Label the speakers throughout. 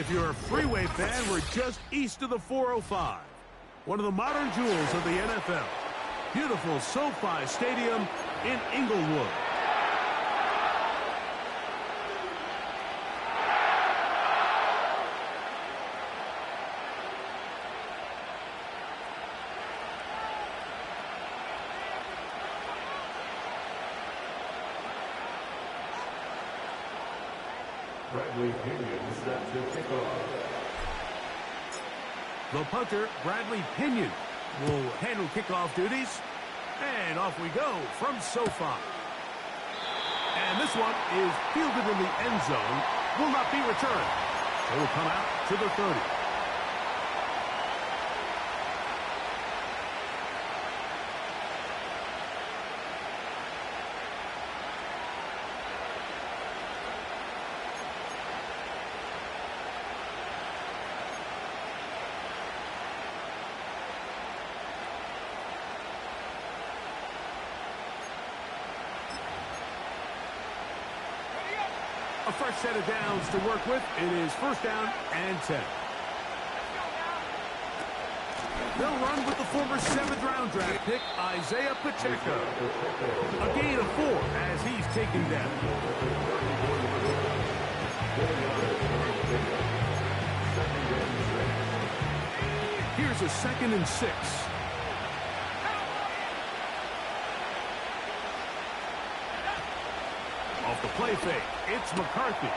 Speaker 1: if you're a freeway fan, we're just east of the 405. One of the modern jewels of the NFL. Beautiful SoFi Stadium in Inglewood.
Speaker 2: Bradley Pinion set to kick off.
Speaker 1: The punter, Bradley Pinion, will handle kickoff duties. And off we go from SoFi. And this one is fielded in the end zone. Will not be returned. It will come out to the 30. A fresh set of downs to work with. It is first down and 10. They'll run with the former 7th-round draft pick, Isaiah Pacheco. A gain of 4 as he's taken down. Here's a 2nd and 6. Off the play fake, it's McCarthy.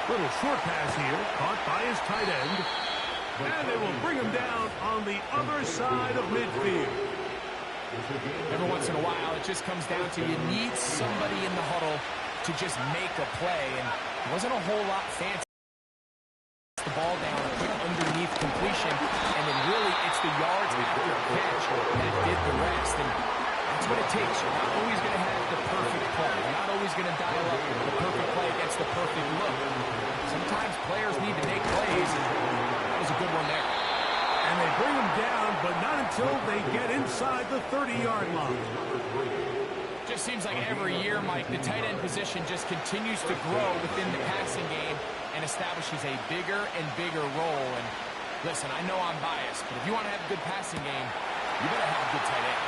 Speaker 1: Little short pass here, caught by his tight end. And they will bring him down on the other side of midfield.
Speaker 3: Every once in a while, it just comes down to you need somebody in the huddle to just make a play. And it wasn't a whole lot fancy. The ball down, a quick underneath completion, and then really it's the yards after catch that did the rest. And that's what it takes. You're not always going to have the perfect play. You're not always going to dial up the perfect play against the perfect look. Sometimes players need to make plays, and that was a good one there.
Speaker 1: And they bring him down, but not until they get inside the 30-yard line.
Speaker 3: Just seems like every year, Mike, the tight end position just continues to grow within the passing game and establishes a bigger and bigger role. And listen, I know I'm biased, but if you want to have a good passing game, you better have a good tight end.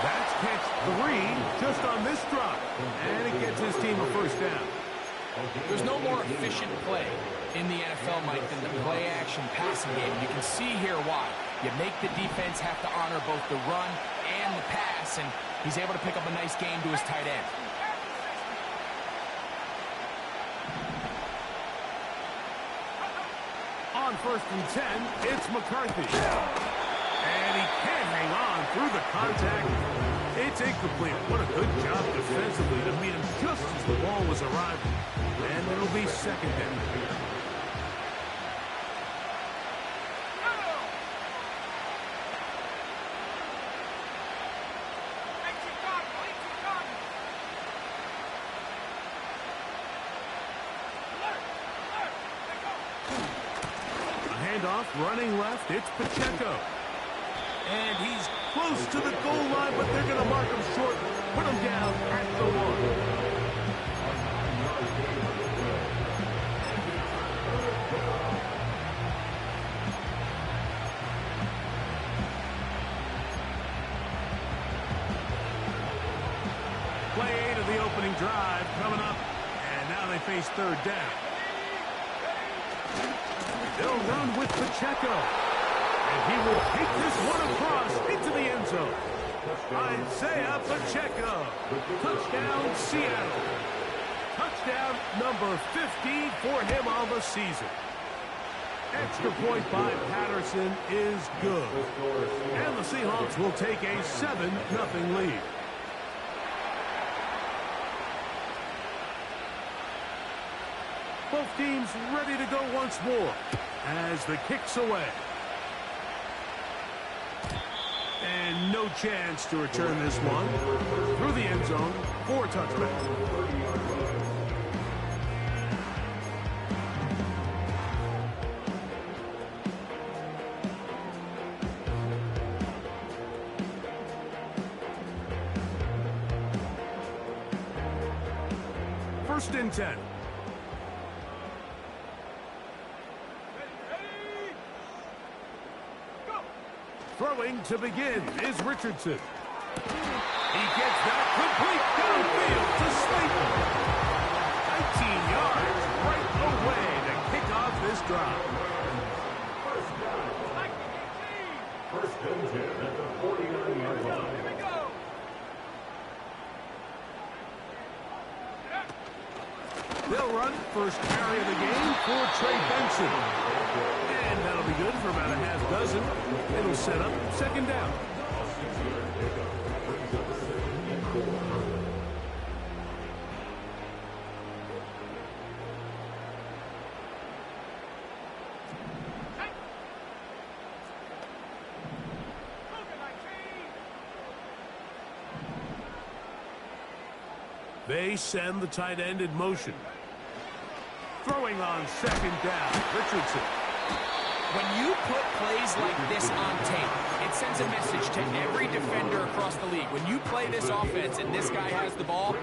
Speaker 1: That's catch 3 just on this drop. And it gets his team a first down.
Speaker 3: There's no more efficient play in the NFL, Mike, than the play-action passing game. You can see here why. You make the defense have to honor both the run and the pass, and he's able to pick up a nice gain to his tight end.
Speaker 1: On 1st and 10, it's McCarthy. And he can't hang on through the contact. It's incomplete. What a good job defensively to meet him just as the ball was arriving. And it'll be 2nd down. Handoff, running left, it's Pacheco. And he's close to the goal line, but they're going to mark him short. Put him down at the 1. Play 8 of the opening drive coming up, and now they face 3rd down. They'll run with Pacheco. And he will take this one across into the end zone. Isaiah Pacheco. Touchdown, Seattle. Touchdown number 50 for him on the season. Extra point by Patterson is good. And the Seahawks will take a 7-0 lead. Both teams ready to go once more as the kick's away. And no chance to return this one. Through the end zone for a touchback. First and 10. Throwing to begin is Richardson. He gets that complete downfield to Slayton. 19 yards right away to kick off this drive.
Speaker 2: First and 10 at the 49-yard line. Here we go.
Speaker 1: They'll run first carry of the game for Trey Benson. And that'll be good for about a half dozen. It'll set up second down. They send the tight end in motion. Throwing on second down, Richardson.
Speaker 3: When you put plays like this on tape, it sends a message to every defender across the league. When you play this offense and this guy has the ball,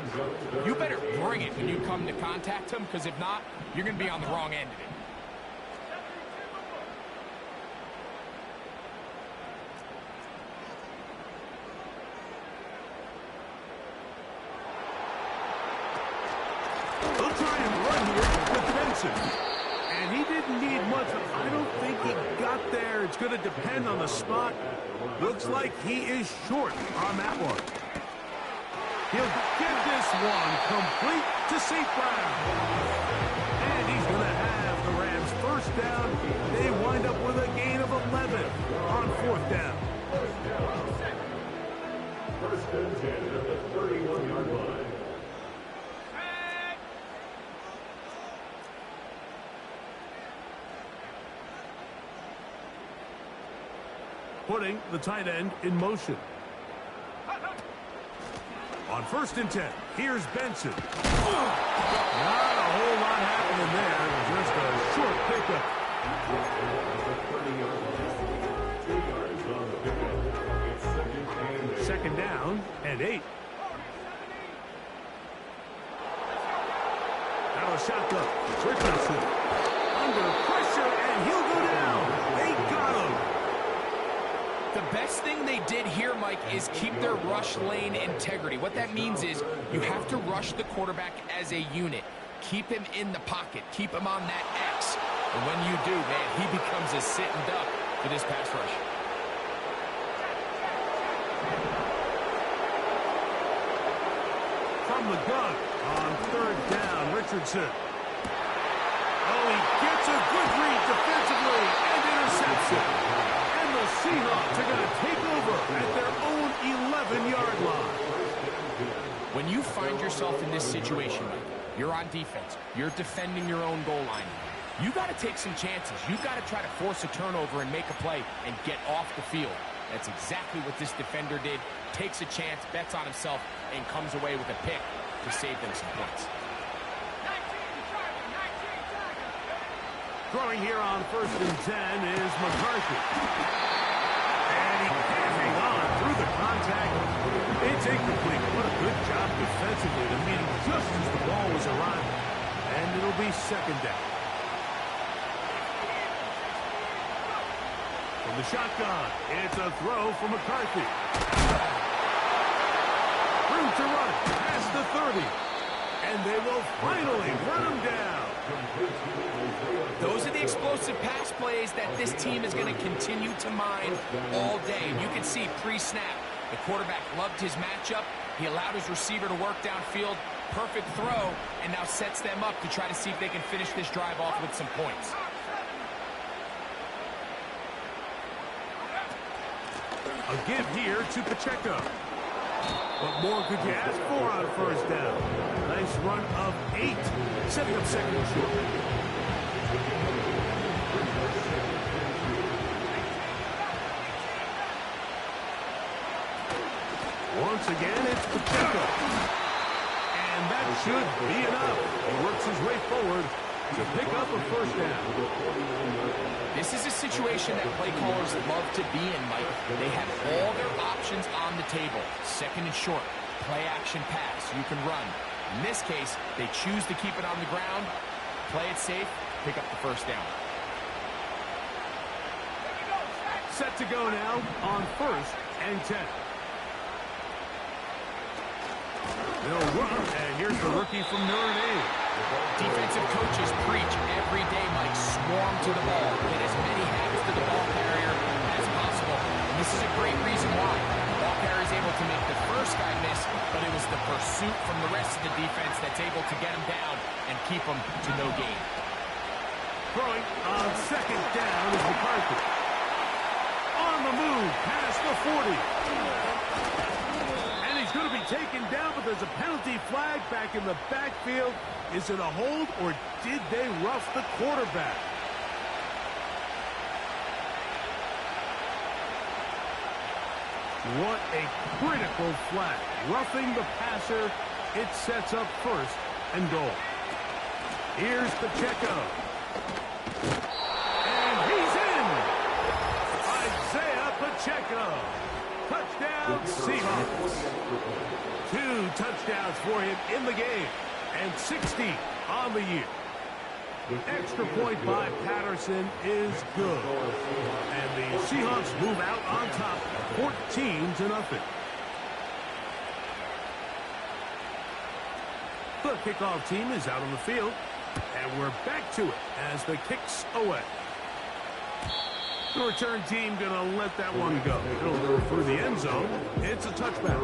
Speaker 3: you better bring it when you come to contact him, because if not, you're going to be on the wrong end of it.
Speaker 1: They'll try and run here with Benson. And he didn't need much. I don't think he got there. It's going to depend on the spot. Looks like he is short on that one. He'll get this one complete to St. Brown. And he's going to have the Rams first down. They wind up with a gain of 11 on fourth down.
Speaker 2: First and 10 at the 31-yard line.
Speaker 1: Putting the tight end in motion. On first and 10, here's Benson. Not a whole lot happening there. Just a short pickup. Second down and 8. Now a shotgun. It's Richardson. Under pressure, and he'll go down. They got him.
Speaker 3: The best thing they did here, Mike, is keep their rush lane integrity. What that means is you have to rush the quarterback as a unit. Keep him in the pocket. Keep him on that X. And when you do, man, he becomes a sitting duck for this pass rush.
Speaker 1: From the gun on third down, Richardson. Oh, he gets a good read defensively and intercepts it. The Seahawks are going to take over at their own 11-yard line.
Speaker 3: When you find yourself in this situation, you're on defense, you're defending your own goal line, you got to take some chances. You've got to try to force a turnover and make a play and get off the field. That's exactly what this defender did. Takes a chance, bets on himself, and comes away with a pick to save them some points.
Speaker 1: Throwing here on first and 10 is McCarthy. And he can't hang on through the contact. It's incomplete. What a good job defensively to meet him just as the ball was arriving. And it'll be second down. From the shotgun, it's a throw for McCarthy. Room to run past the 30. And they will finally run him down.
Speaker 3: Those are the explosive pass plays that this team is going to continue to mine all day. And you can see pre-snap, the quarterback loved his matchup. He allowed his receiver to work downfield. Perfect throw, and now sets them up to try to see if they can finish this drive off with some points.
Speaker 1: A give here to Pacheco. What more could you ask for on first down? Nice run of 8, setting up second and short. Once again, it's Pacheco. And that should be enough. He works his way forward to pick up a first down.
Speaker 3: This is a situation that play callers love to be in, Mike. They have all their options on the table. Second and short, play action pass. You can run. In this case, they choose to keep it on the ground, play it safe, pick up the first down.
Speaker 1: Set to go now on 1st and 10. They'll run, and here's the rookie from Notre Dame.
Speaker 3: Defensive coaches preach every day, Mike, swarm to the ball. Get as many hands to the ball carrier as possible. And this is a great reason why. The ball carrier is able to make the first guy miss, but it was the pursuit from the rest of the defense that's able to get him down and keep him to no gain.
Speaker 1: Throwing on 2nd down is McCarthy. On the move, past the 40. And he's going to be taken down, but there's a penalty flag back in the backfield. Is it a hold, or did they rough the quarterback? What a critical flag. Roughing the passer. It sets up 1st and goal. Here's Pacheco. And he's in! Isaiah Pacheco. Touchdown, Seahawks. 2 touchdowns for him in the game. And 60 on the year. Extra point by Patterson is good. And the Seahawks move out on top, 14-0. The kickoff team is out on the field. And we're back to it as the kick's away. The return team going to let that one go. It'll go through the end zone. It's a touchback.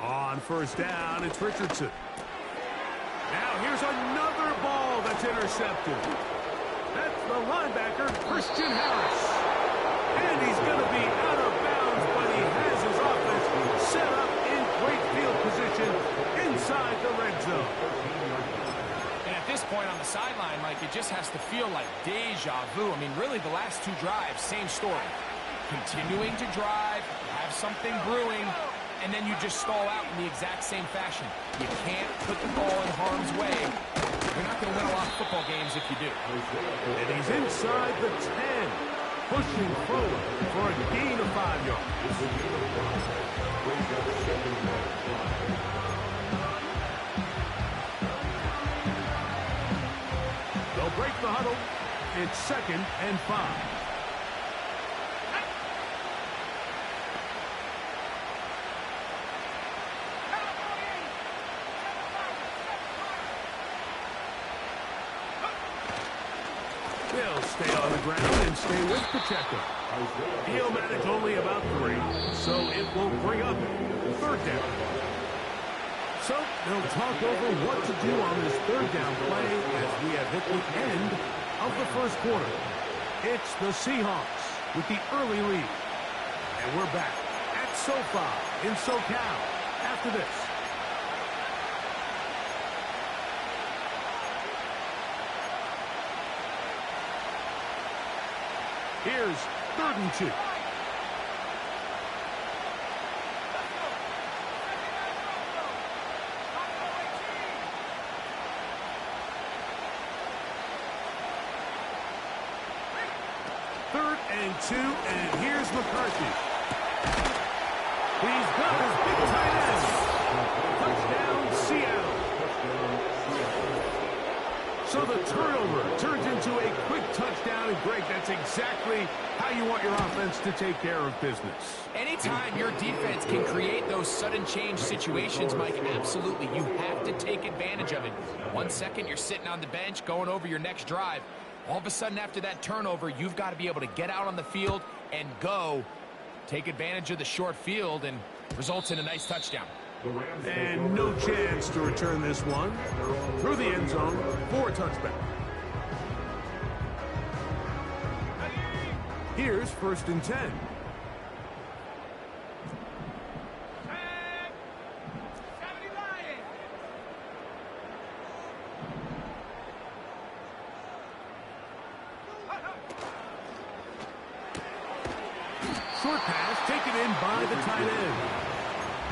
Speaker 1: On 1st down, it's Richardson. Now here's another ball that's intercepted. That's the linebacker, Christian Harris. And he's going to be out of bounds, but he has his offense set up in great field position inside the red zone.
Speaker 3: And at this point on the sideline, Mike, it just has to feel like deja vu. I mean, really, the last 2 drives, same story. Continuing to drive, have something brewing, and then you just stall out in the exact same fashion. You can't put the ball in harm's way. You're not going to win a lot of football games if you do.
Speaker 1: And he's inside the 10, pushing forward for a gain of 5 yards. They'll break the huddle. It's 2nd and 5. They'll stay on the ground and stay with Pacheco. He'll manage only about 3, so it will bring up 3rd down. So they'll talk over what to do on this 3rd down play as we have hit the end of the 1st quarter. It's the Seahawks with the early lead. And we're back at SoFi in SoCal after this. Here's 3rd and 2. Third and 2, and here's McCarthy. He's got his big tight end. Touchdown, Seattle. So the turnover turns into a quick touchdown, and Greg, that's exactly how you want your offense to take care of business.
Speaker 3: Anytime your defense can create those sudden change situations, Mike, absolutely, you have to take advantage of it. 1 second, you're sitting on the bench, going over your next drive. All of a sudden, after that turnover, you've got to be able to get out on the field and go. Take advantage of the short field, and results in a nice touchdown.
Speaker 1: And no chance to return this one through the end zone for a touchback. Here's 1st and 10. Short pass taken in by the tight end.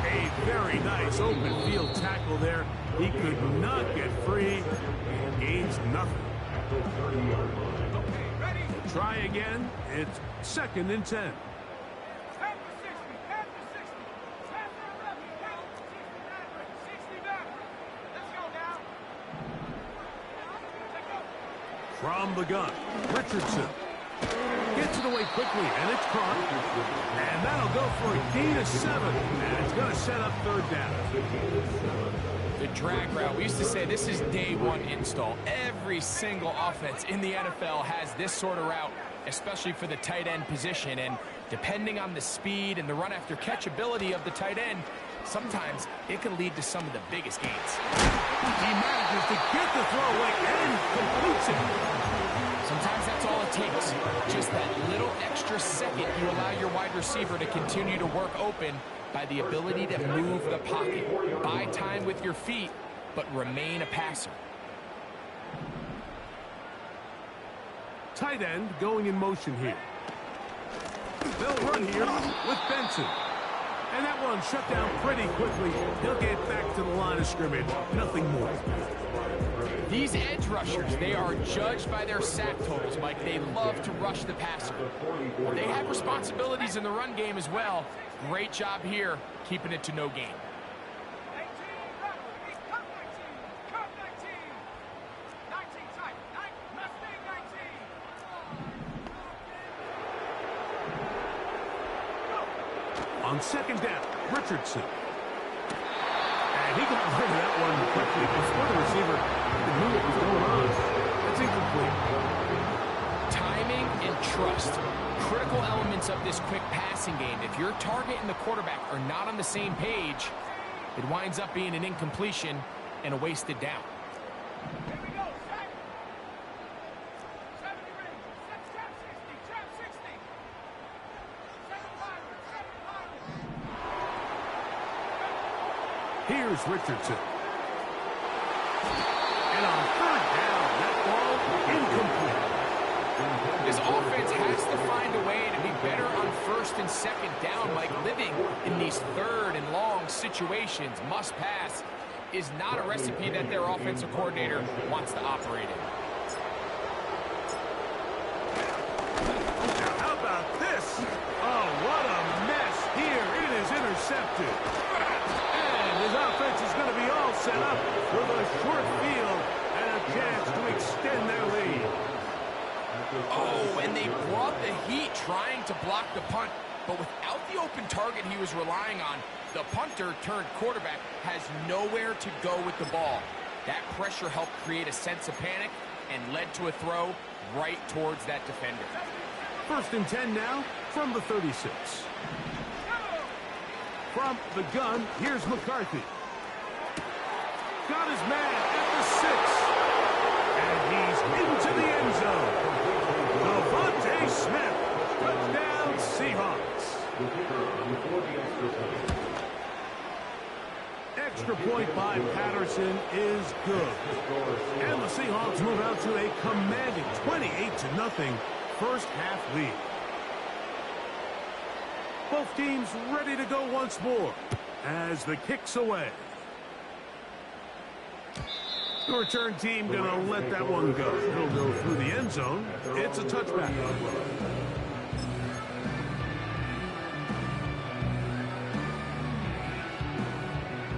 Speaker 1: A Very nice open field tackle there. He could not get free and gains nothing. Try again. It's 2nd and 10. From the gun, Richardson gets it away quickly, and it's caught. And that'll go for a gain of 7, and it's going to set up 3rd down.
Speaker 3: The drag route. We used to say this is day 1 install. Every single offense in the NFL has this sort of route, especially for the tight end position. And depending on the speed and the run after catch ability of the tight end, sometimes it can lead to some of the biggest gains.
Speaker 1: He manages to get the throw away and completes it.
Speaker 3: Sometimes that's all it takes. Just that little extra second you allow your wide receiver to continue to work open by the ability to move the pocket. Buy time with your feet, but remain a passer.
Speaker 1: Tight end going in motion here. They'll run here with Benson. And that one shut down pretty quickly. He'll get back to the line of scrimmage. Nothing more.
Speaker 3: These edge rushers, they are judged by their sack totals, Mike. They love to rush the passer. They have responsibilities in the run game as well. Great job here, keeping it to no gain.
Speaker 1: On 2nd down, Richardson. And he got rid of that one quickly before the receiver knew what was going on. That's incomplete.
Speaker 3: Timing and trust, critical elements of this quick passing game. If your target and the quarterback are not on the same page, it winds up being an incompletion and a wasted down.
Speaker 1: Here's Richardson. And on 3rd down, that ball incomplete.
Speaker 3: This offense has to find a way to be better on 1st and 2nd down, Mike. Living in these 3rd and long situations, must pass, is not a recipe that their offensive coordinator wants to operate in.
Speaker 1: Now, how about this? Oh, what a mess here. It is intercepted. His offense is going to be all set up with a short field and a chance to extend their lead.
Speaker 3: Oh, and they brought the heat trying to block the punt, but without the open target he was relying on, the punter turned quarterback has nowhere to go with the ball. That pressure helped create a sense of panic and led to a throw right towards that defender.
Speaker 1: 1st and 10 now from the 36. From the gun, here's McCarthy. Got his man at the 6. And he's into the end zone. Devontae Smith. Touchdown, Seahawks. Extra point by Patterson is good. And the Seahawks move out to a commanding 28-0 first half lead. Both teams ready to go once more as the kick's away. The return team going to let that one go. It'll go through the end zone. It's a touchback.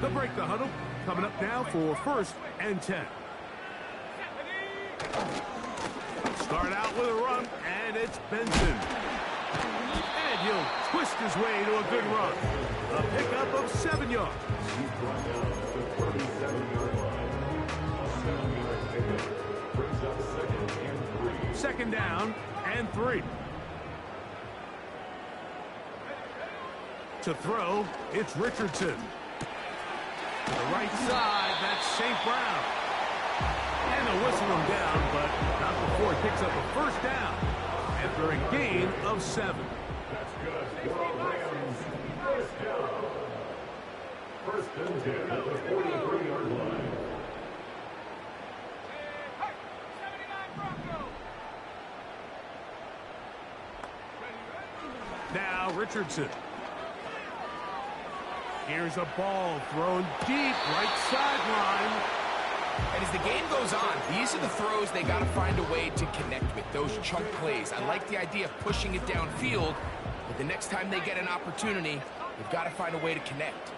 Speaker 1: They'll break the huddle. Coming up now for 1st and 10. Start out with a run, and it's Benson. And he'll twist his way to a good run. A pickup of 7 yards. 2nd down and 3. To throw, it's Richardson. To the right side, that's St. Brown. And they'll whistle him down, but not before he picks up a 1st down after a gain of 7.
Speaker 2: That's good. 1st down. 1st and 10 at the 43-yard line.
Speaker 1: Now Richardson. Here's a ball thrown deep right sideline.
Speaker 3: And as the game goes on, these are the throws they got to find a way to connect with, those chunk plays. I like the idea of pushing it downfield, but the next time they get an opportunity, they've got to find a way to connect.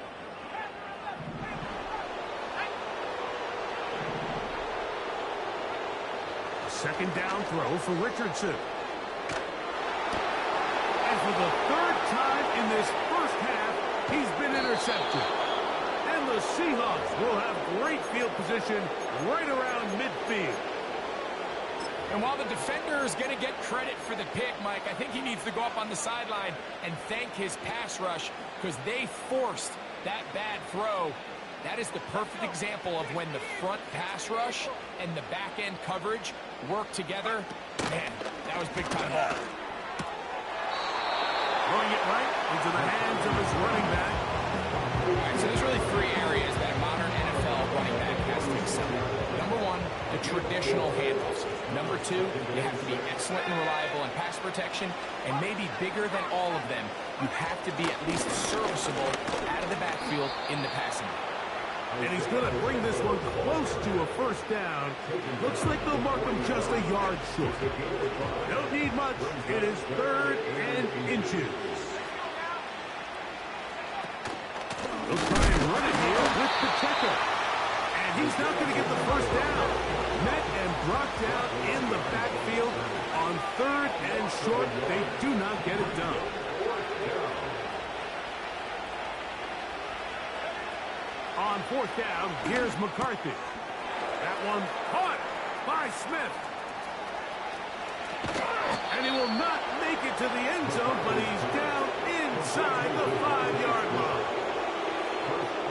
Speaker 1: Second down throw for Richardson. And for the third time in this first half, he's been intercepted. And the Seahawks will have great field position right around midfield.
Speaker 3: And while the defender is going to get credit for the pick, Mike, I think he needs to go up on the sideline and thank his pass rush because they forced that bad throw. That is the perfect example of when the front pass rush and the back end coverage work together. Man, that was big time ball.
Speaker 1: Throwing it right into the hands of his running back.
Speaker 3: All right, so there's really three areas that a modern NFL running back has to excel in. Number one, the traditional handoffs. Number two, you have to be excellent and reliable in pass protection. And maybe bigger than all of them, you have to be at least serviceable out of the backfield in the passing game.
Speaker 1: And he's going to bring this one close to a first down. Looks like they'll mark him just a yard short. Don't need much. It is 3rd and inches. They'll try and run it here with Pacheco. And he's not going to get the first down. Met and brought down in the backfield on 3rd and short. They do not get it done. On 4th down, here's McCarthy. That one caught by Smith. And he will not make it to the end zone, but he's down inside the 5-yard line.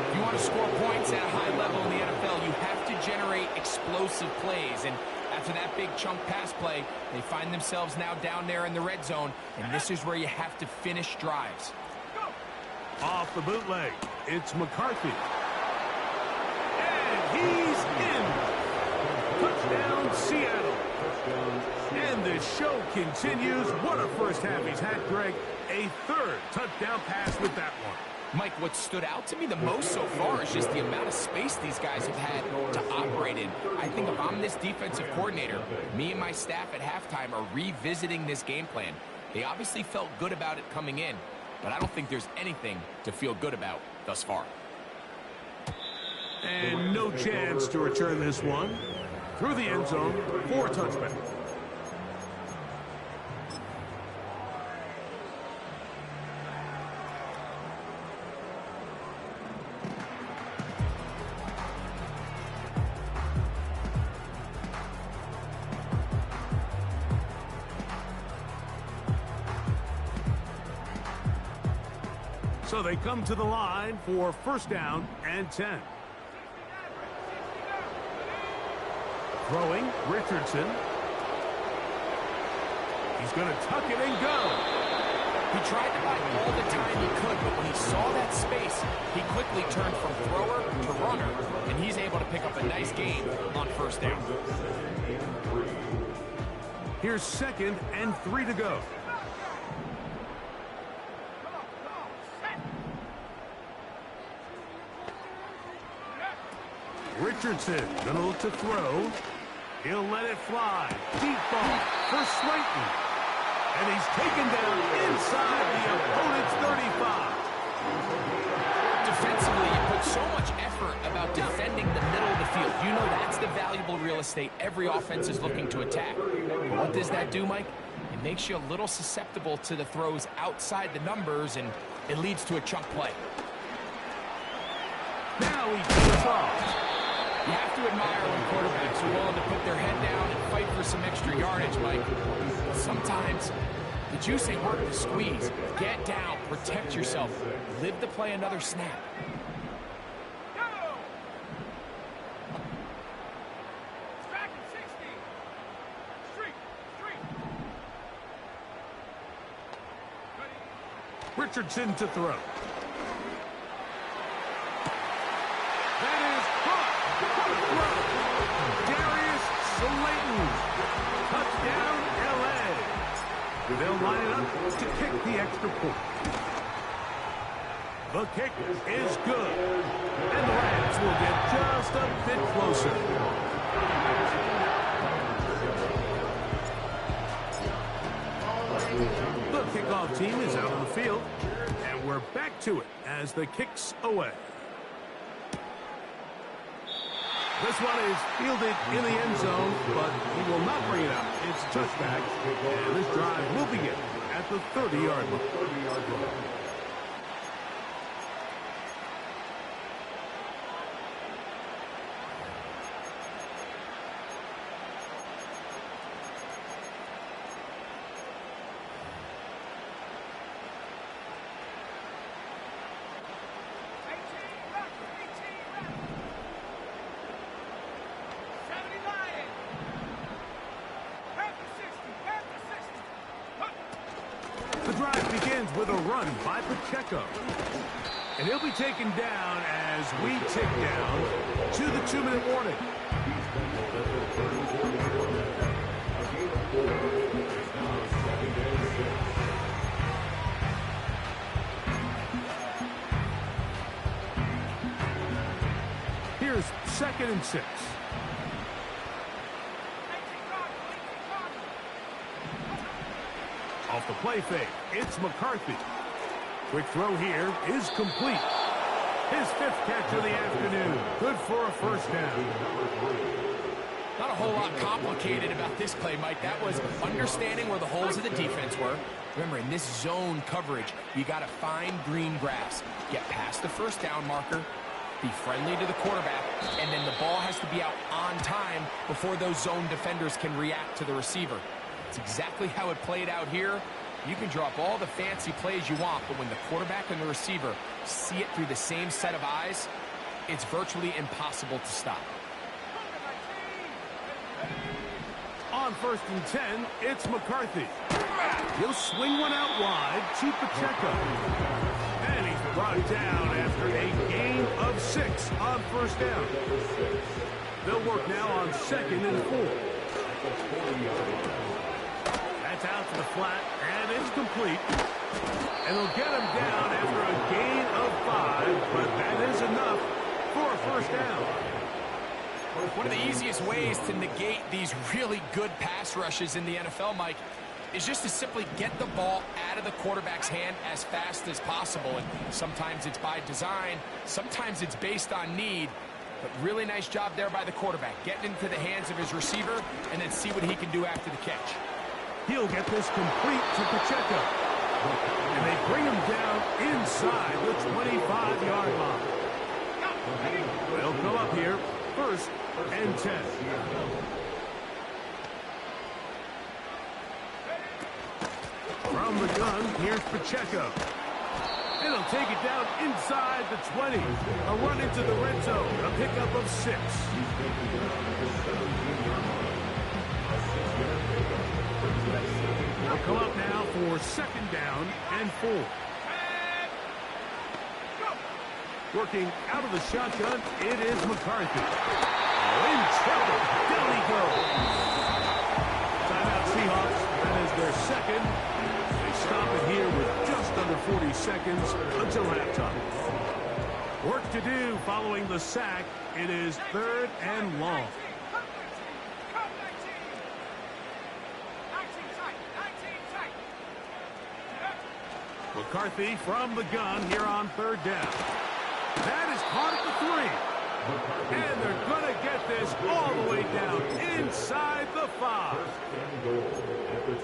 Speaker 3: If you want to score points at a high level in the NFL, you have to generate explosive plays. And after that big chunk pass play, they find themselves now down there in the red zone, and this is where you have to finish drives.
Speaker 1: Off the bootleg, it's McCarthy. He's in. Touchdown, Seattle. And the show continues. What a first half he's had, Greg. A 3rd touchdown pass with that one.
Speaker 3: Mike, what stood out to me the most so far is just the amount of space these guys have had to operate in. I think if I'm this defensive coordinator, me and my staff at halftime are revisiting this game plan. They obviously felt good about it coming in, but I don't think there's anything to feel good about thus far.
Speaker 1: And no chance to return this one. Through the end zone for a touchback. So they come to the line for 1st down and 10. Throwing, Richardson. He's going to tuck it and go.
Speaker 3: He tried to buy all the time he could, but when he saw that space, he quickly turned from thrower to runner, and he's able to pick up a nice gain on 1st down.
Speaker 1: Here's 2nd and 3 to go. Richardson going to look to throw. He'll let it fly. Deep ball for Slayton. And he's taken down inside the opponent's 35.
Speaker 3: Defensively, you put so much effort about defending the middle of the field. You know that's the valuable real estate every offense is looking to attack. But what does that do, Mike? It makes you a little susceptible to the throws outside the numbers, and it leads to a chunk play.
Speaker 1: Now he goes off.
Speaker 3: You have to admire when quarterbacks are willing to put their head down and fight for some extra yardage, Mike. But sometimes the juice ain't worth the squeeze. Get down, protect yourself, live to play another snap.
Speaker 1: Richardson to throw. Touchdown, L.A. They'll line it up to kick the extra point. The kick is good. And the Rams will get just a bit closer. The kickoff team is out on the field. And we're back to it as the kick's away. This one is fielded in the end zone, but he will not bring it out. It's a touchback, and this drive will begin at the 30-yard line. The drive begins with a run by Pacheco. And he'll be taken down as we tick down to the 2-minute warning. Here's 2nd and 6. Off the play fake, it's McCarthy. Quick throw here is complete. His 5th catch of the afternoon. Good for a first down.
Speaker 3: Not a whole lot complicated about this play, Mike. That was understanding where the holes of the defense were. Remember, in this zone coverage, you got to find green grass. Get past the first down marker, be friendly to the quarterback, and then the ball has to be out on time before those zone defenders can react to the receiver. It's exactly how it played out here. You can drop all the fancy plays you want, but when the quarterback and the receiver see it through the same set of eyes, it's virtually impossible to stop.
Speaker 1: On 1st and 10, it's McCarthy. He'll swing one out wide to Pacheco. And he's brought down after a gain of 6 on 1st down. They'll work now on 2nd and 4. That's out to the flat, and it's complete. And they'll get him down after a gain of 5, but that is enough for a first down.
Speaker 3: One of the easiest ways to negate these really good pass rushes in the NFL, Mike, is just to simply get the ball out of the quarterback's hand as fast as possible. And sometimes it's by design, sometimes it's based on need. But really nice job there by the quarterback, getting into the hands of his receiver and then see what he can do after the catch.
Speaker 1: He'll get this complete to Pacheco. And they bring him down inside the 25-yard line. They'll come up here, 1st and 10. From the gun, here's Pacheco. And he'll take it down inside the 20. A run into the red zone, a pickup of 6. They'll come up now for 2nd down and 4. Working out of the shotgun, it is McCarthy. In trouble. Down he goes. Timeout Seahawks. That is their 2nd. They stop it here with just under 40 seconds until halftime. Work to do following the sack. It is 3rd and long. McCarthy from the gun here on 3rd down. That is caught at the 3. And they're going to get this all the way down inside the 5.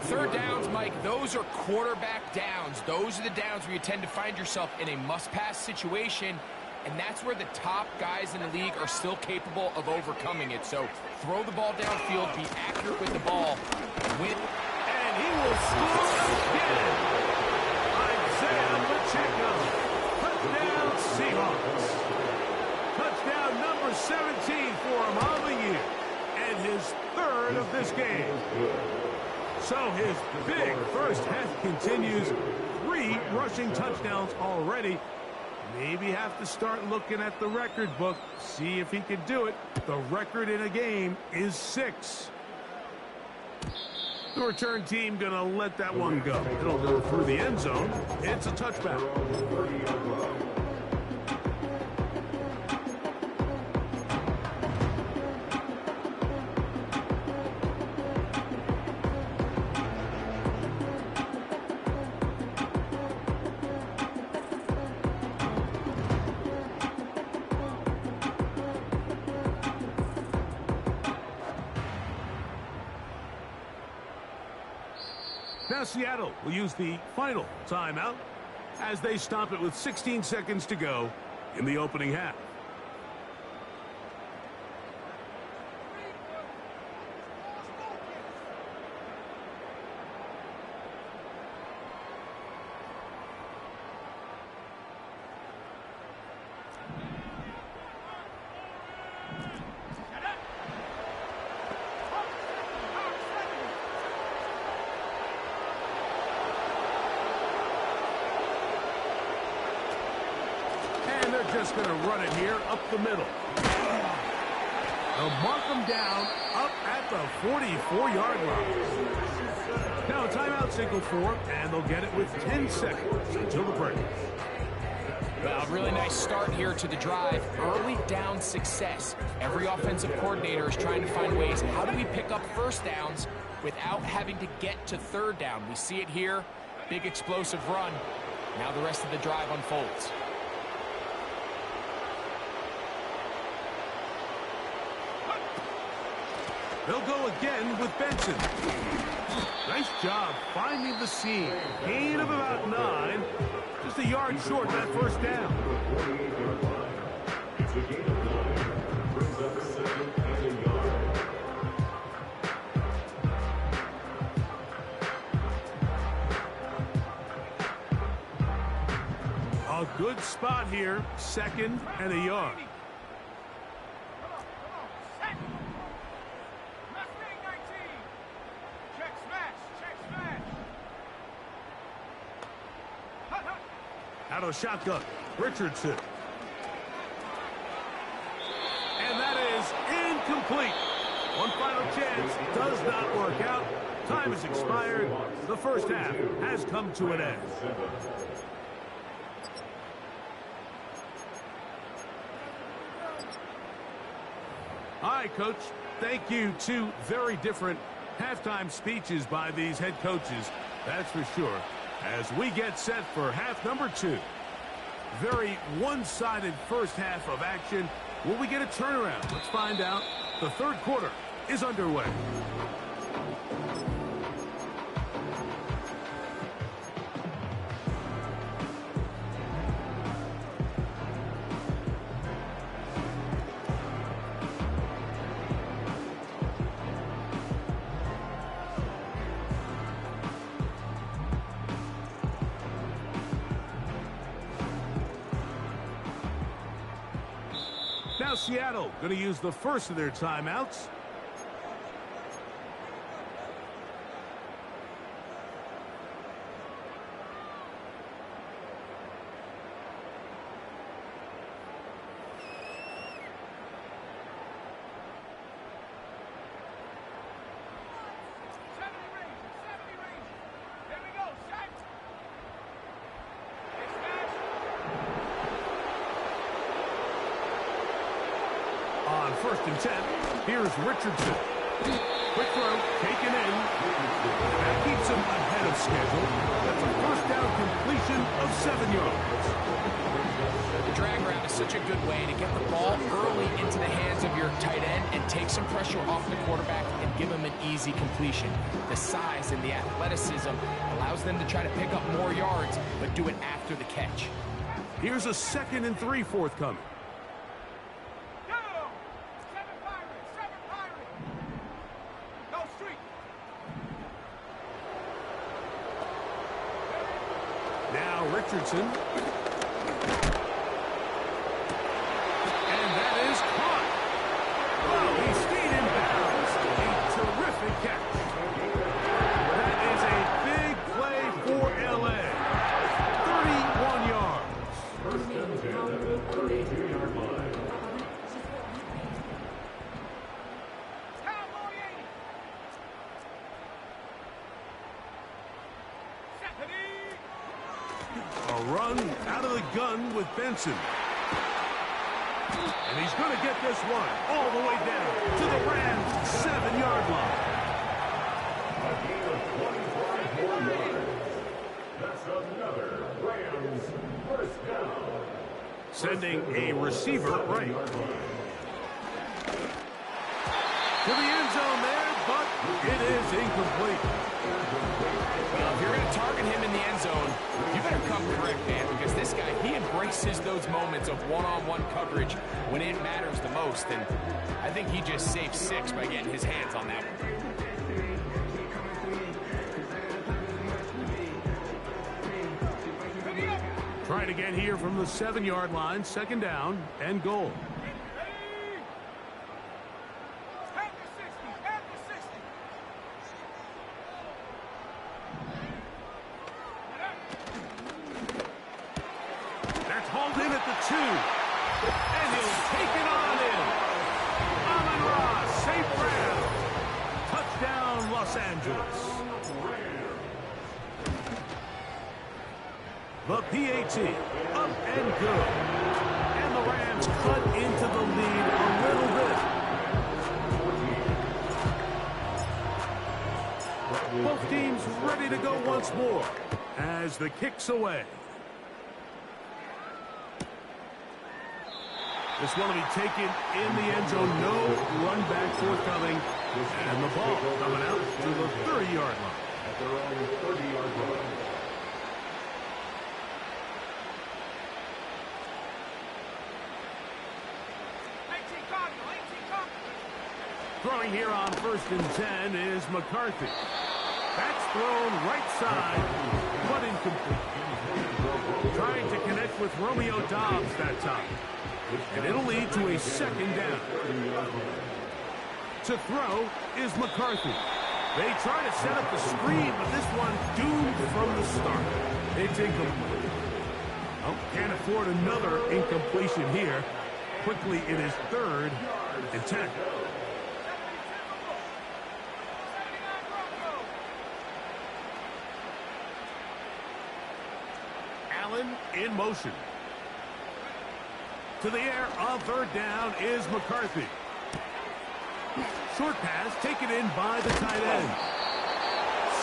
Speaker 3: 3rd downs, Mike, those are quarterback downs. Those are the downs where you tend to find yourself in a must-pass situation, and that's where the top guys in the league are still capable of overcoming it. So throw the ball downfield, be accurate with the ball, win.
Speaker 1: And he will score again. Pacheco. Touchdown Seahawks. Touchdown number 17 for him on the year. And his 3rd of this game. So his big first half continues. 3 rushing touchdowns already. Maybe have to start looking at the record book. See if he can do it. The record in a game is 6. The return team going to let that one go. It'll go through the end zone. It's a touchback. Now Seattle will use the final timeout as they stop it with 16 seconds to go in the opening half. Just going to run it here up the middle. They'll mark them down up at the 44-yard line. Now a timeout signal for them, and they'll get it with 10 seconds until the break.
Speaker 3: Well, really nice start here to the drive. Early down success. Every offensive coordinator is trying to find ways. How do we pick up first downs without having to get to third down? We see it here. Big explosive run. Now the rest of the drive unfolds.
Speaker 1: They'll go again with Benson. Nice job finding the seam. Gain of about 9. Just a yard short of that first down.
Speaker 2: It's a gain of 9. Brings up a 2nd and a yard.
Speaker 1: A good spot here. 2nd and a yard. Out of shotgun, Richardson. And that is incomplete. One final chance does not work out. Time has expired. The first half has come to an end. All right, Coach. Thank you. 2 very different halftime speeches by these head coaches. That's for sure. As we get set for half number 2. Very one-sided first half of action. Will we get a turnaround? Let's find out. The third quarter is underway. Now Seattle going to use the first of their timeouts. On 1st and 10, here's Richardson. Quick throw, taken in. That keeps him ahead of schedule. That's a first down completion of 7 yards.
Speaker 3: The drag route is such a good way to get the ball early into the hands of your tight end and take some pressure off the quarterback and give him an easy completion. The size and the athleticism allows them to try to pick up more yards, but do it after the catch.
Speaker 1: Here's a 2nd and 3 forthcoming. Now Richardson. And that is caught. Well, he stayed in bounds. A terrific catch. That is a big play for LA. 31 yards.
Speaker 2: First and 10 at the 32-yard line.
Speaker 1: A run out of the gun with Benson. And he's going to get this one all the way down to the Rams' 7-yard line.
Speaker 2: A gain of 25 more yards. That's another Rams first down.
Speaker 1: Sending a receiver right. To the end zone there, but it is incomplete.
Speaker 3: Well, if you're going to target him in the end zone, you better come correct, man, because this guy, he embraces those moments of one-on-one coverage when it matters the most, and I think he just saved 6 by getting his hands on that one.
Speaker 1: Try it again here from the 7-yard line, 2nd down and goal. That's hauled in at the 2. And he'll take it on in. Amon-Ra, safe ground. Touchdown, Los Angeles. The PAT, up and good. And the Rams cut into the lead a little bit. Both teams ready to go once more as the kick's away. This one will be taken in the end zone. No run back forthcoming. And the ball coming out to the 30-yard line.
Speaker 2: At their own 30-yard line.
Speaker 1: Throwing here on 1st and 10 is McCarthy. That's thrown right side, but incomplete. Trying to connect with Romeo Doubs that time. And it'll lead to a 2nd down. To throw is McCarthy. They try to set up the screen, but this one doomed from the start. It's incomplete. Oh, can't afford another incompletion here. Quickly, it is 3rd and 10. Allen in motion. To the air on 3rd down is McCarthy. Short pass taken in by the tight end.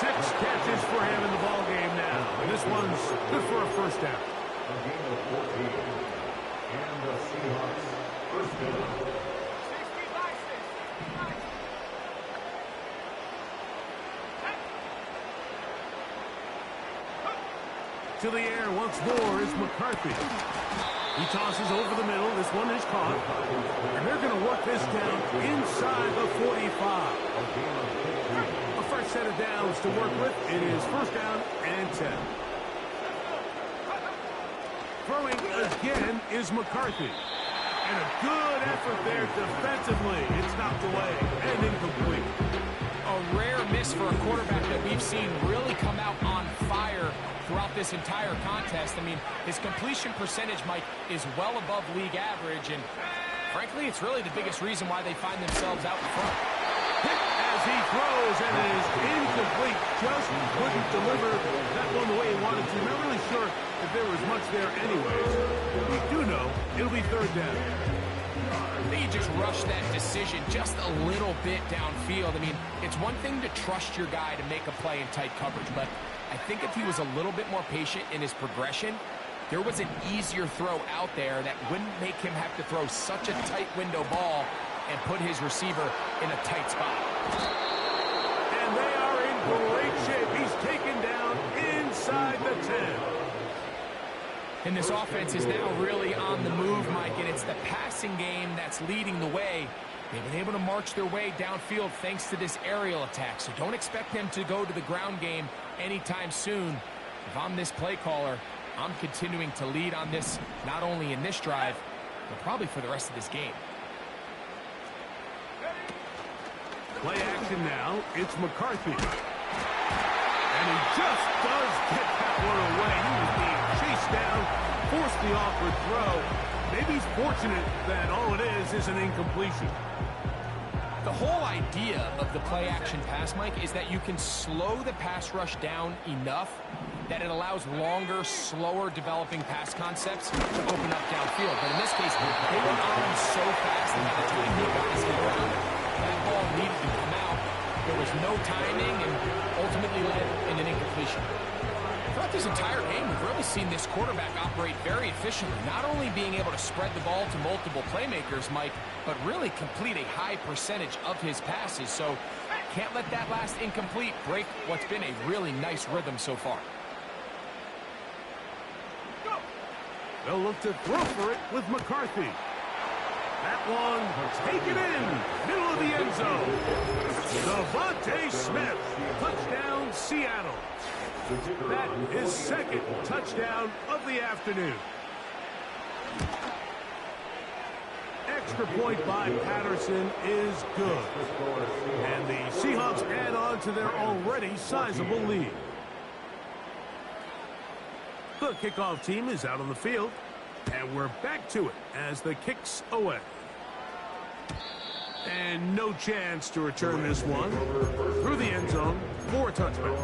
Speaker 1: 6 catches for him in the ball game now. And this one's good for a 1st down.
Speaker 2: A gain of 14. And the Seahawks 1st down.
Speaker 1: To the air once more is McCarthy. He tosses over the middle. This one is caught. And they're going to work this down inside the 45. A fresh set of downs to work with. It is 1st down and 10. Throwing again is McCarthy. And a good effort there defensively. It's knocked away and incomplete.
Speaker 3: A rare miss for a quarterback that we've seen really come out on fire throughout this entire contest. I mean, his completion percentage, Mike, is well above league average, and frankly, it's really the biggest reason why they find themselves out in front.
Speaker 1: Hit as he throws, and it is incomplete. Just couldn't deliver that one the way he wanted to. Not really sure if there was much there anyways. We do know it'll be 3rd down.
Speaker 3: I think he just rushed that decision just a little bit downfield. I mean, it's one thing to trust your guy to make a play in tight coverage, but I think if he was a little bit more patient in his progression, there was an easier throw out there that wouldn't make him have to throw such a tight window ball and put his receiver in a tight spot.
Speaker 1: And they are in great shape. He's taken down inside the 10.
Speaker 3: And this offense is now really on the move, Mike, and it's the passing game that's leading the way. They've been able to march their way downfield thanks to this aerial attack, so don't expect them to go to the ground game anytime soon. If I'm this play caller, I'm continuing to lead on this, not only in this drive, but probably for the rest of this game.
Speaker 1: Play action now. It's McCarthy. And he just does get that one away. He was being chased down, forced the awkward throw. Maybe he's fortunate that all it is an incompletion.
Speaker 3: The whole idea of the play-action pass, Mike, is that you can slow the pass rush down enough that it allows longer, slower developing pass concepts to open up downfield. But in this case, they were on so fast that by the time he got his head around, that ball needed to come out. There was no timing and ultimately led in an incompletion. Throughout this entire game, we've really seen this quarterback operate very efficiently, not only being able to spread the ball to multiple playmakers, Mike, but really complete a high percentage of his passes. So can't let that last incomplete break what's been a really nice rhythm so far.
Speaker 1: They'll look to throw for it with McCarthy. That one, take it in, middle of the end zone. Devontae Smith, touchdown Seattle. That is second touchdown of the afternoon. Extra point by Patterson is good. And the Seahawks add on to their already sizable lead. The kickoff team is out on the field, and we're back to it as the kick's away. And no chance to return this one through the end zone for a touchback.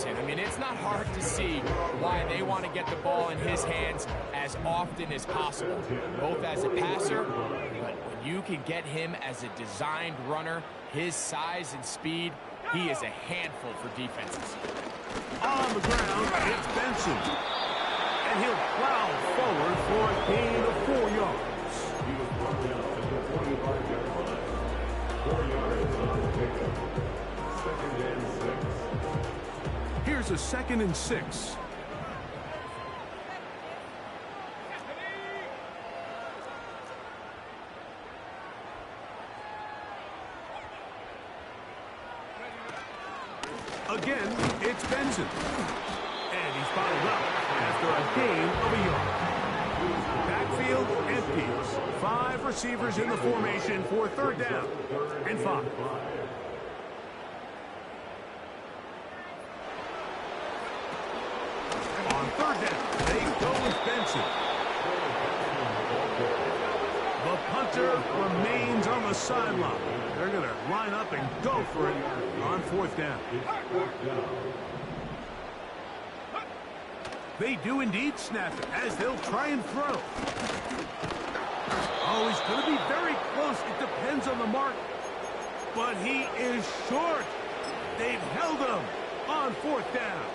Speaker 3: I mean, it's not hard to see why they want to get the ball in his hands as often as possible, both as a passer, but when you can get him as a designed runner, his size and speed, he is a handful for defenses.
Speaker 1: On the ground, it's Benson. And he'll plow forward for a gain of 4 yards.
Speaker 2: He was brought down at the 45-yard line. 4 yards on the pickup. 2nd and 6.
Speaker 1: Here's a 2nd and 6. Again, it's Benson. And he's bottled up after a gain of a yard. Backfield empties. 5 receivers in the formation for 3rd down and 5. On 3rd down, they go with Benson. The punter remains on the sideline. They're going to line up and go for it on 4th down. They do indeed snap it as they'll try and throw. Oh, he's going to be very close. It depends on the mark. But he is short. They've held him on 4th down.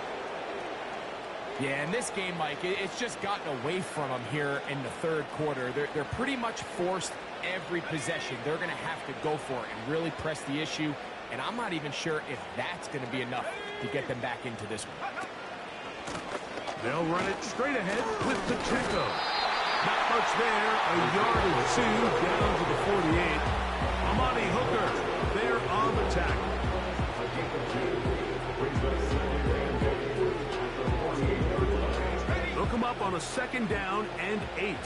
Speaker 3: Yeah, in this game, Mike, it's just gotten away from them here in the 3rd quarter. They're pretty much forced every possession. They're going to have to go for it and really press the issue. And I'm not even sure if that's going to be enough to get them back into this one.
Speaker 1: They'll run it straight ahead with Pacheco. Not much there. A yard or 2 down to the 48. Amani Hooker there on the tackle. They'll come up on a 2nd down and 8.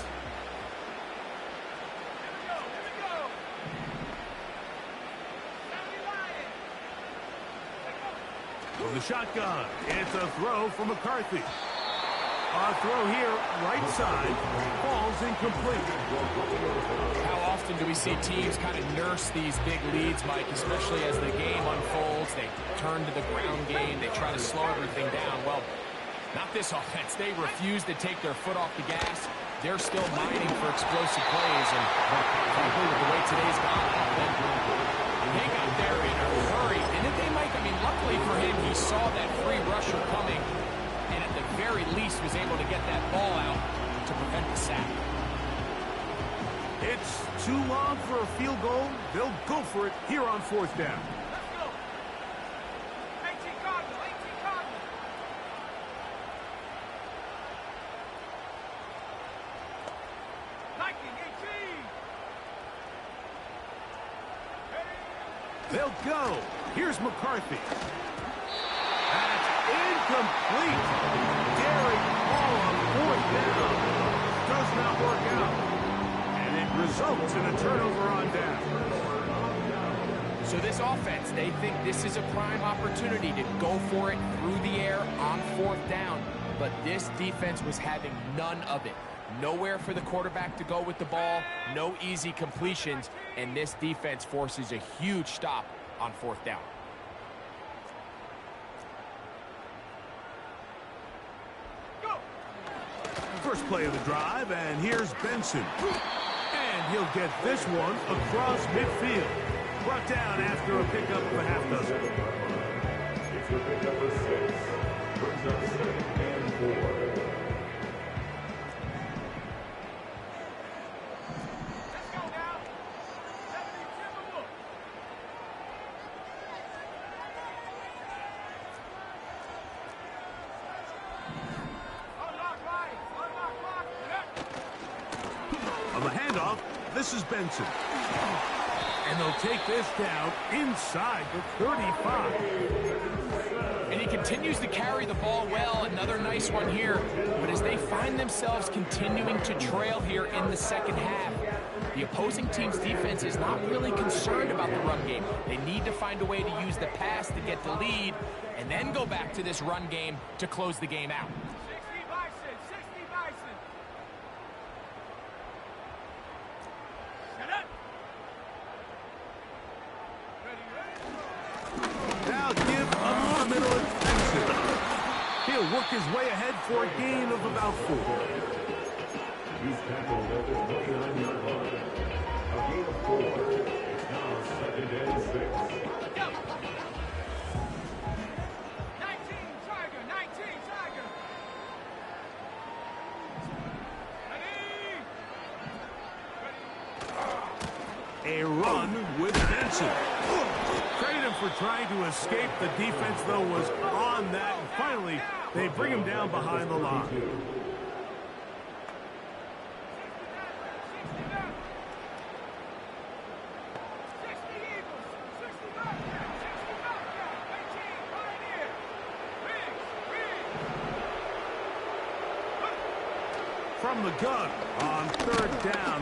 Speaker 1: From the shotgun, it's a throw for McCarthy. A throw here, right side, falls incomplete.
Speaker 3: How often do we see teams kind of nurse these big leads, Mike, especially as the game unfolds? They turn to the ground game. They try to slow everything down. Well, not this offense. They refuse to take their foot off the gas. They're still mining for explosive plays. And frankly, with the way today's gone, they got there in a hurry. Didn't they, Mike? I mean, luckily for him, he saw that free rusher coming. And at the very least was able to get that ball out to prevent the sack.
Speaker 1: It's too long for a field goal. They'll go for it here on 4th down. They'll go. Here's McCarthy. That's incomplete. Daring ball on 4th down. Does not work out. And it results in a turnover on down.
Speaker 3: So this offense, they think this is a prime opportunity to go for it through the air on 4th down. But this defense was having none of it. Nowhere for the quarterback to go with the ball, no easy completions, and this defense forces a huge stop on 4th down.
Speaker 1: First play of the drive, and here's Benson. And he'll get this one across midfield. Brought down after a pickup of a half dozen.
Speaker 2: It's a pickup of 6. Brings up 2nd and 4.
Speaker 1: On the handoff, this is Benson. And they'll take this down inside the 35.
Speaker 3: And he continues to carry the ball well. Another nice one here. But as they find themselves continuing to trail here in the second half, the opposing team's defense is not really concerned about the run game. They need to find a way to use the pass to get the lead and then go back to this run game to close the game out.
Speaker 1: He'll work his way ahead for a gain of about 4.
Speaker 2: He's tackled at the 29-yard line. A gain of 4. It's now 2nd and 6.
Speaker 4: 19 Tiger.
Speaker 1: A run with Benson. Credit him for trying to escape. The defense, though, was on that. And finally, they bring him down behind the line. From the gun on 3rd down.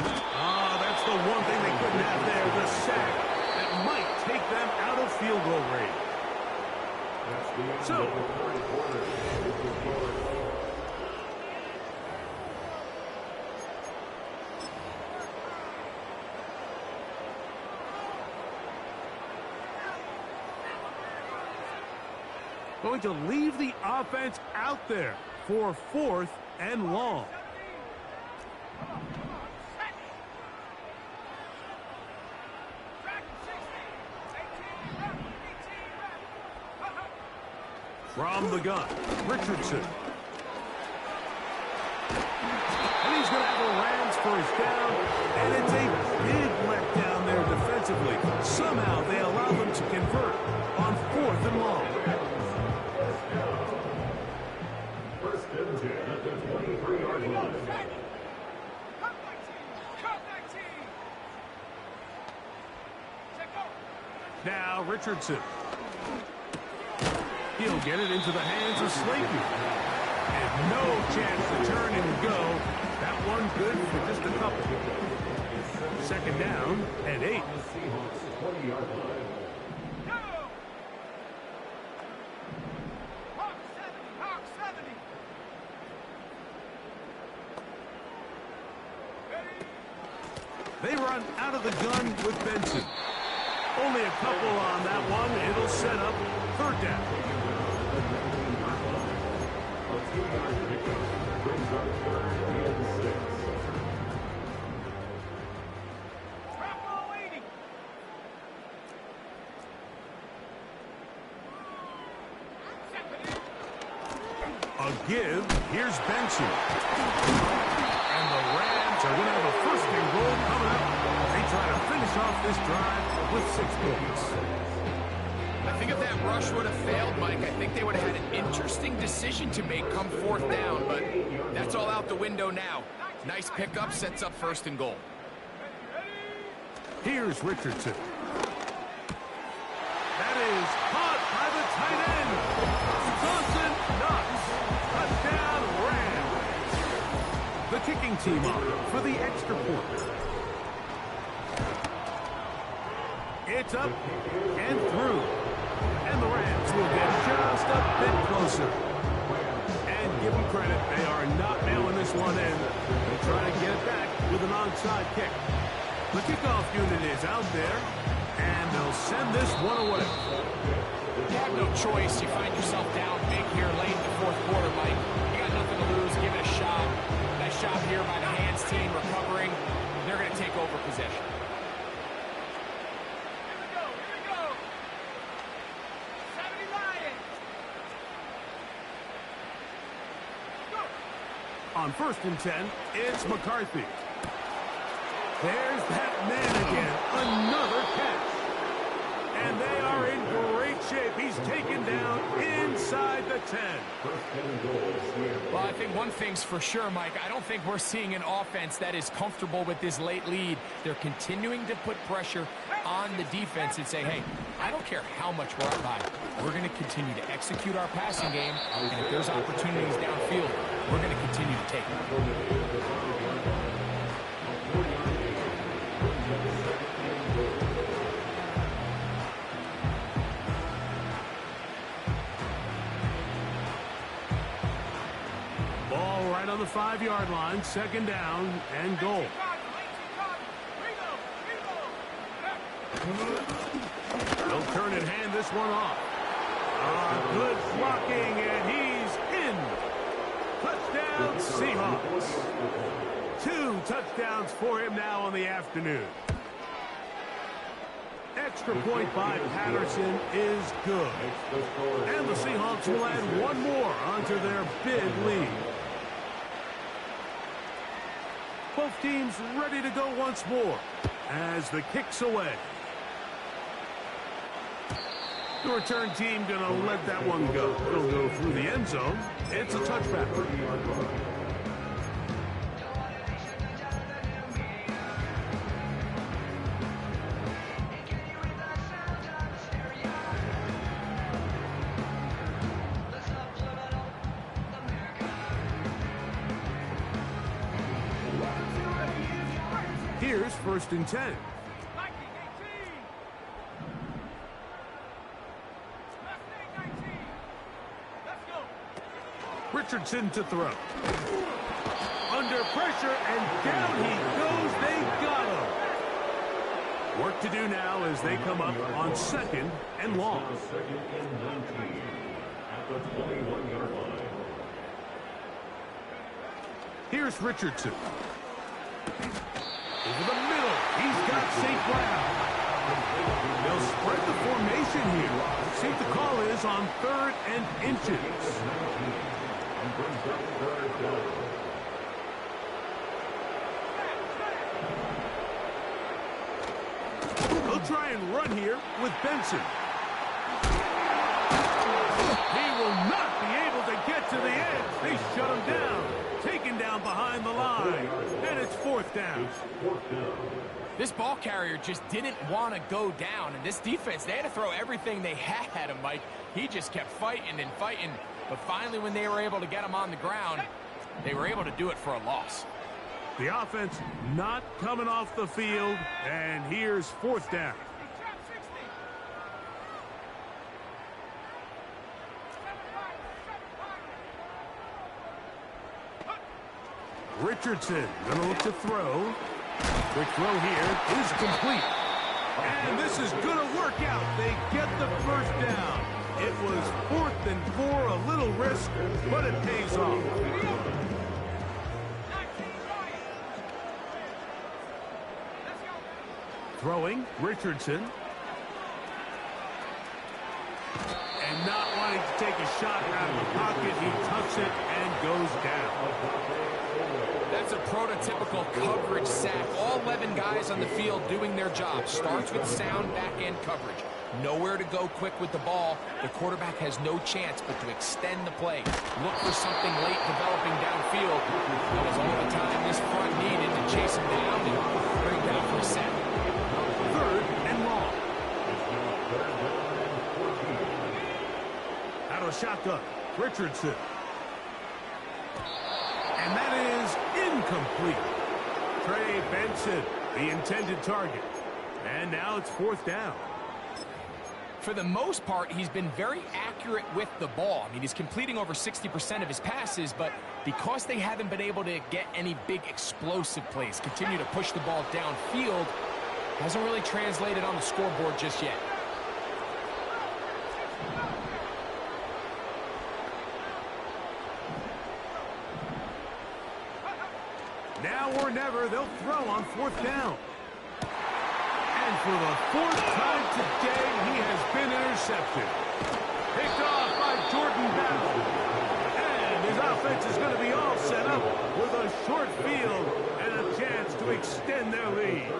Speaker 1: That's the one thing they couldn't have there, the sack that might take them out of field goal range. So, going to leave the offense out there for 4th and long. From the gun, Richardson. And he's going to have a Rams first down, and it's a big letdown there defensively. Somehow they allow them to convert on 4th and long.
Speaker 2: 1st and 10 at the 23-yard line.
Speaker 1: Now Richardson. He'll get it into the hands of Slayton. And no chance to turn and go. That one good for just a couple. 2nd down and 8.
Speaker 2: Seahawks 20-yard line.
Speaker 4: Hawk 70.
Speaker 1: They run out of the gun with Benson. Only a couple on that one. It'll set up 3rd down.
Speaker 2: A 2-yard pickup brings up 3rd and 6.
Speaker 1: A give. Here's Benson. And the Rams are going to have a 1st and goal coming up. They try to finish off this drive with 6 points.
Speaker 3: I think if that rush would have failed, Mike, I think they would have had an interesting decision to make come 4th down, but that's all out the window now. Nice pickup, sets up 1st and goal.
Speaker 1: Here's Richardson. That is caught by the tight end. Dawson Knox. Touchdown Rams. The kicking team up for the extra point. It's up and through. And the Rams will get just a bit closer. And give them credit, they are not mailing this one in. They'll try to get it back with an onside kick. The kickoff unit is out there, and they'll send this one away.
Speaker 3: You have no choice. You find yourself down big here late in the fourth quarter, Mike. You got nothing to lose. Give it a shot. Nice job here by the hands team recovering. They're going to take over possession.
Speaker 4: Here we go. 70 Lions. Go.
Speaker 1: On 1st and 10, it's McCarthy. There's that man again. Another catch. And they are in great shape. He's taken down inside the 10.
Speaker 3: Well, I think one thing's for sure, Mike. I don't think we're seeing an offense that is comfortable with this late lead. They're continuing to put pressure on the defense and say, hey, I don't care how much we're up by. We're going to continue to execute our passing game, and if there's opportunities downfield, we're going to continue to take them.
Speaker 1: Right on the 5-yard line, 2nd down and goal. They'll turn and hand this one off. Good blocking, and he's in. Touchdown, Seahawks. 2 touchdowns for him now on the afternoon. Extra point by Patterson is good. And the Seahawks will add one more onto their big lead. Both teams ready to go once more as the kick's away. The return team going to let that one go. It'll go through the end zone. It's a touchback. Here's 1st and 10. Richardson to throw. Under pressure, and down he goes. They got him. Work to do now as they come up on 2nd and long.
Speaker 2: 2nd and 19 at the 21-yard line.
Speaker 1: Here's Richardson. Over the middle. He's got safe ground. They'll spread the formation here. See what the call is on 3rd and inches. They'll try and run here with Benson. He will not be able to get to the edge. They shut him down. Taken down behind the line. And it's 4th down.
Speaker 3: This ball carrier just didn't want to go down. And this defense, they had to throw everything they had at him, Mike. He just kept fighting and fighting. But finally, when they were able to get him on the ground, they were able to do it for a loss.
Speaker 1: The offense not coming off the field. And here's 4th down. Richardson going to look to throw. Quick throw here is complete. And this is going to work out. They get the 1st down. It was 4th and 4, a little risk, but it pays off. Throwing, Richardson. And not wanting to take a shot out of the pocket, he tucks it and goes down.
Speaker 3: That's a prototypical coverage sack. All 11 guys on the field doing their job. Starts with sound back-end coverage. Nowhere to go quick with the ball. The quarterback has no chance but to extend the play. Look for something late developing downfield. That was all the time this front needed to chase him down and bring down for a sack.
Speaker 1: 3rd and long. Out of a shotgun, Richardson. And that is incomplete. Trey Benson, the intended target. And now it's 4th down.
Speaker 3: For the most part, he's been very accurate with the ball. I mean, he's completing over 60% of his passes, but because they haven't been able to get any big explosive plays, continue to push the ball downfield, hasn't really translated on the scoreboard just yet.
Speaker 1: Now or never, they'll throw on 4th down. And for the 4th time today, he has been intercepted. Picked off by Jordan Battle. And his offense is going to be all set up with a short field and a chance to extend their lead.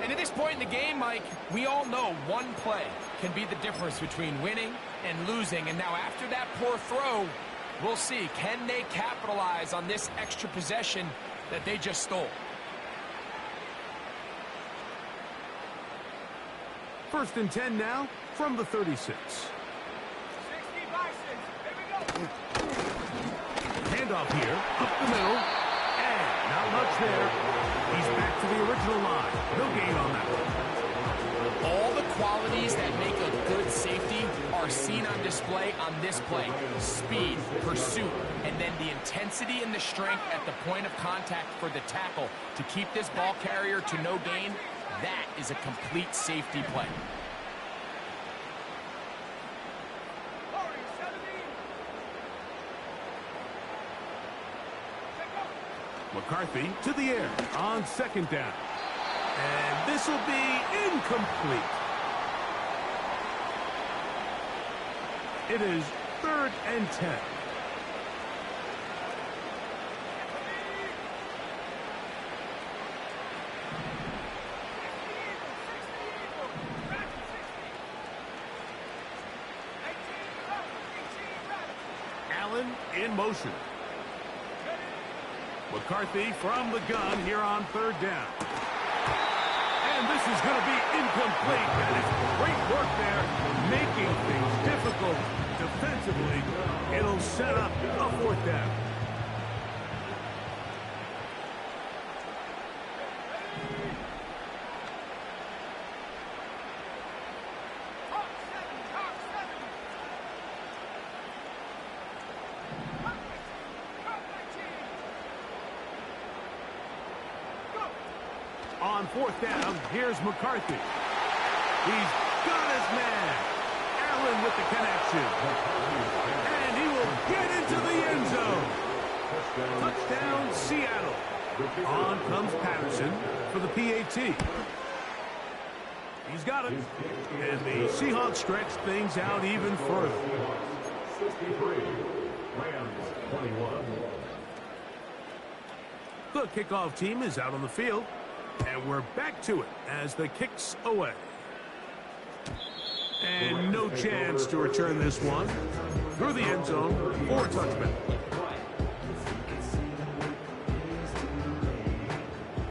Speaker 3: And at this point in the game, Mike, we all know one play can be the difference between winning and losing. And now after that poor throw, we'll see, can they capitalize on this extra possession that they just stole?
Speaker 1: 1st and 10 now from the 36.
Speaker 4: 60 by 6. Here we go.
Speaker 1: Handoff here, up the middle, and not much there. He's back to the original line. No gain on that one.
Speaker 3: All the qualities that make a good safety are seen on display on this play. Speed, pursuit, and then the intensity and the strength at the point of contact for the tackle to keep this ball carrier to no gain. That is a complete safety play.
Speaker 4: 40, 17.
Speaker 1: McCarthy to the air on 2nd down. And this will be incomplete. It is 3rd and 10. Allen in motion. McCarthy from the gun here on 3rd down. And this is going to be incomplete. And it's great work there, making things difficult defensively. It'll set up a 4th down. On 4th down, here's McCarthy. He's got his man. Allen with the connection. And he will get into the end zone. Touchdown, Seattle. On comes Patterson for the PAT. He's got it. And the Seahawks stretch things out even further.
Speaker 2: 63, Rams 21.
Speaker 1: The kickoff team is out on the field. And we're back to it as the kick's away. And no chance to return this one. Through the end zone for a touchback.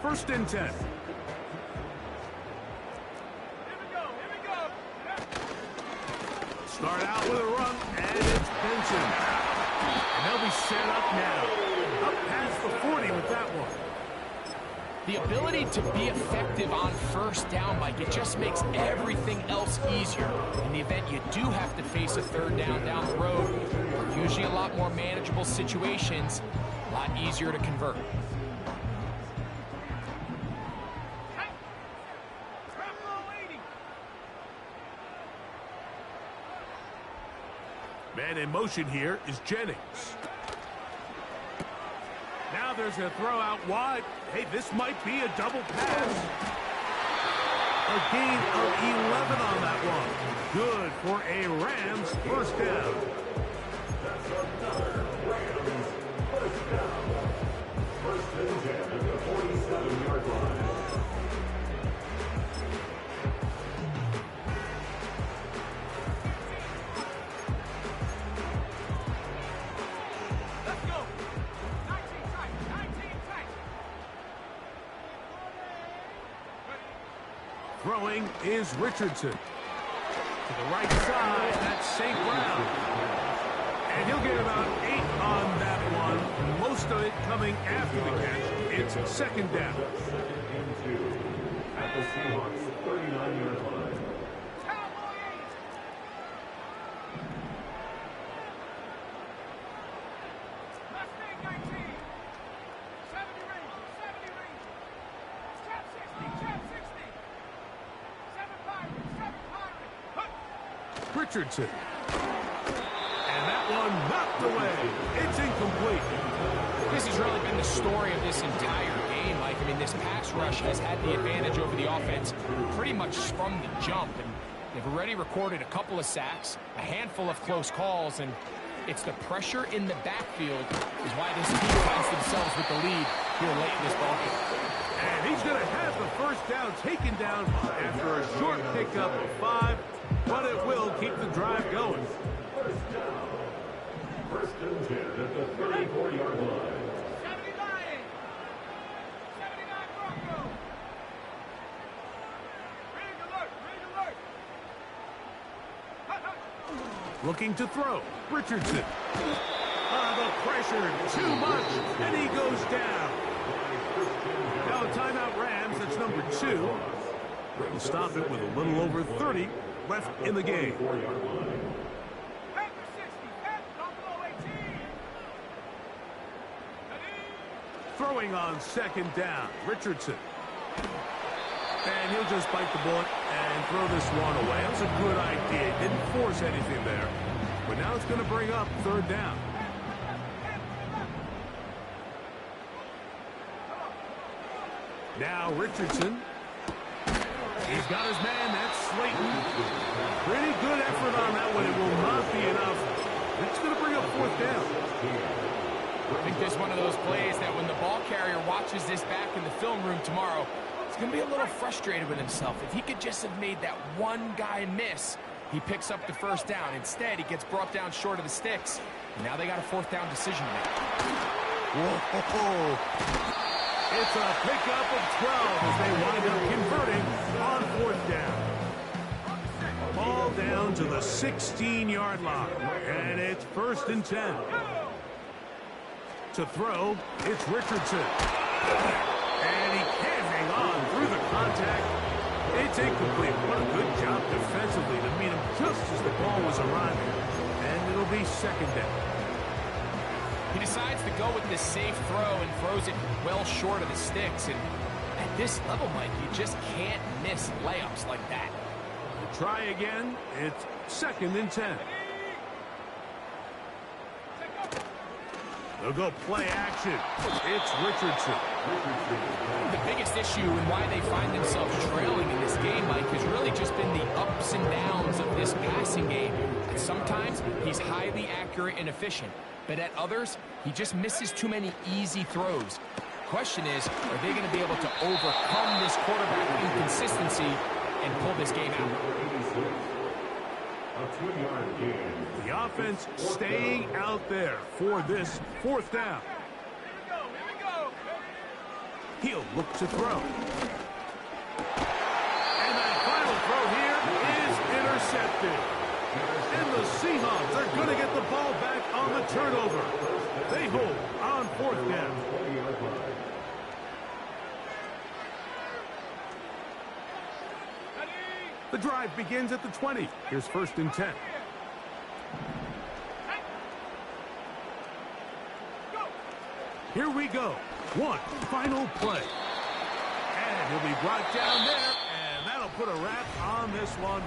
Speaker 1: 1st and 10.
Speaker 4: Here we go.
Speaker 1: Start out with a run, and it's Benson. And they'll be set up now. Up past the 40 with that one.
Speaker 3: The ability to be effective on 1st down, Mike, it just makes everything else easier. In the event you do have to face a 3rd down the road, usually a lot more manageable situations, a lot easier to convert.
Speaker 1: Man in motion here is Jennings. Now there's a throw out wide. Hey, this might be a double pass. A gain of 11 on that one. Good for a Rams 1st down.
Speaker 2: That's another Rams 1st down. 1st and 10 at the 47-yard line.
Speaker 1: Throwing is Richardson. To the right side, that's St. Brown. And he'll get about 8 on that one. Most of it coming after the catch. It's 2nd down.
Speaker 2: At the
Speaker 1: Richardson. And that one knocked away. It's incomplete.
Speaker 3: This has really been the story of this entire game, Mike. I mean, this pass rush has had the advantage over the offense pretty much from the jump. And they've already recorded a couple of sacks, a handful of close calls, and it's the pressure in the backfield is why this team finds themselves with the lead here late in this ballgame.
Speaker 1: And he's going to have the first down taken down after a short pickup of 5, but it will keep the drive going.
Speaker 2: First and 10 at the 34-yard line.
Speaker 4: 79 Bronco. Ready alert.
Speaker 1: Looking to throw. Richardson. The pressure, too much, and he goes down. Now a timeout Rams, that's number 2. We'll stop it with a little over 30 left in the game. Throwing on second down, Richardson. And he'll just bite the bullet and throw this one away. That was a good idea. Didn't force anything there. But now it's going to bring up third down. Now Richardson. He's got his man. That's Slayton. Pretty good effort on that one. It will not be enough. It's going to bring up fourth down.
Speaker 3: I think this is one of those plays that when the ball carrier watches this back in the film room tomorrow, he's going to be a little frustrated with himself. If he could just have made that one guy miss, he picks up the first down. Instead, he gets brought down short of the sticks. Now they got a fourth down decision to make.
Speaker 1: Whoa. It's a pickup of 12 as they wind up converting on fourth down. Ball down to the 16-yard line. And it's first and 10. To throw, it's Richardson. And he can't hang on through the contact. It's incomplete. What a good job defensively to meet him just as the ball was arriving. And it'll be second down.
Speaker 3: He decides to go with this safe throw and throws it well short of the sticks. And at this level, Mike, you just can't miss layups like that.
Speaker 1: Try again. It's second and 10. They'll go play action. It's Richardson.
Speaker 3: The biggest issue and why they find themselves trailing in this game, Mike, has really just been the ups and downs of this passing game. And sometimes he's highly accurate and efficient, but at others, he just misses too many easy throws. Question is, are they going to be able to overcome this quarterback inconsistency and pull this game out?
Speaker 2: A 2-yard gain.
Speaker 1: The offense staying out there for this fourth down.
Speaker 4: Here we go.
Speaker 1: He'll look to throw. And that final throw here is intercepted. And the Seahawks are going to get the ball back on the turnover. They hold on fourth down. The drive begins at the 20. Here's first and 10. Here we go. One final play. And he'll be brought down there, and that'll put a wrap on this one.